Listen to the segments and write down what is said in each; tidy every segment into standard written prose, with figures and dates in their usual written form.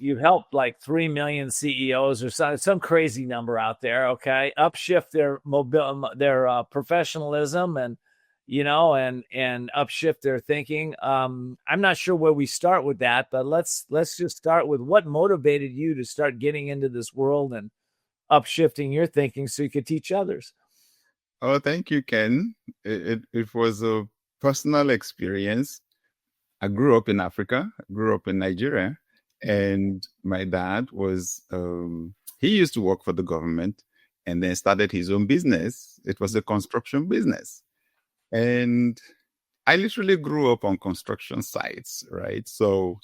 you've helped like 3 million CEOs or some crazy number out there. Okay, upshift their professionalism and upshift their thinking. I'm not sure where we start with that, but let's just start with what motivated you to start getting into this world and upshifting your thinking so you could teach others. Oh, thank you, Ken. It was a personal experience. I grew up in Africa, I grew up in Nigeria, and my dad was, he used to work for the government and then started his own business. It was a construction business. And I literally grew up on construction sites, right? So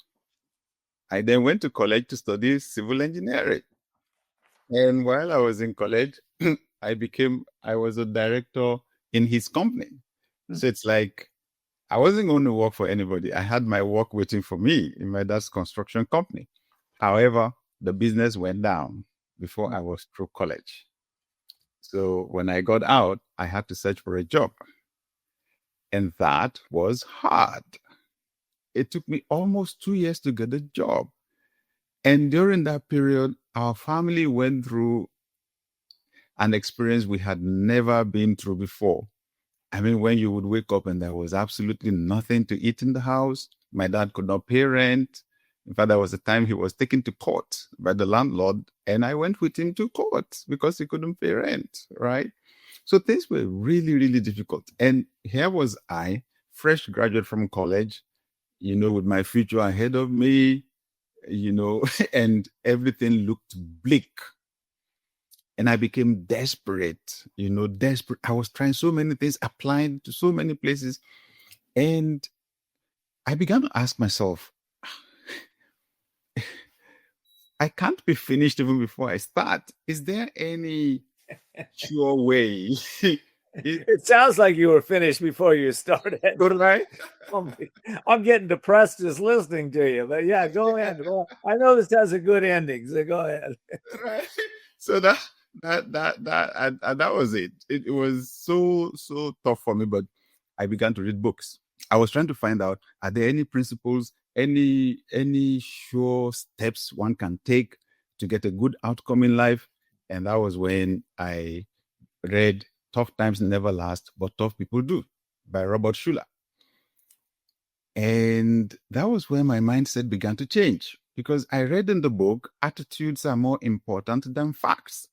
I then went to college to study civil engineering. And while I was in college, I was a director in his company. So it's like, I wasn't going to work for anybody. I had my work waiting for me in my dad's construction company. However, the business went down before I was through college. So when I got out, I had to search for a job. And that was hard. It took me almost 2 years to get a job. And during that period, our family went through an experience we had never been through before. I mean, when you would wake up and there was absolutely nothing to eat in the house, my dad could not pay rent. In fact, there was a time he was taken to court by the landlord, and I went with him to court because he couldn't pay rent, right? So things were really, really difficult. And here was I, fresh graduate from college, with my future ahead of me, and everything looked bleak. And I became desperate, desperate. I was trying so many things, applying to so many places. And I began to ask myself, I can't be finished even before I start. Is there any sure way? It sounds like you were finished before you started. Right? I'm getting depressed just listening to you. But yeah, go ahead. Well, I know this has a good ending, so go ahead. Right. So that was it. It was so tough for me, but I began to read books. I was trying to find out, are there any principles, any sure steps one can take to get a good outcome in life? And that was when I read Tough Times Never Last, but Tough People Do by Robert Schuller. And that was where my mindset began to change, because I read in the book, attitudes are more important than facts.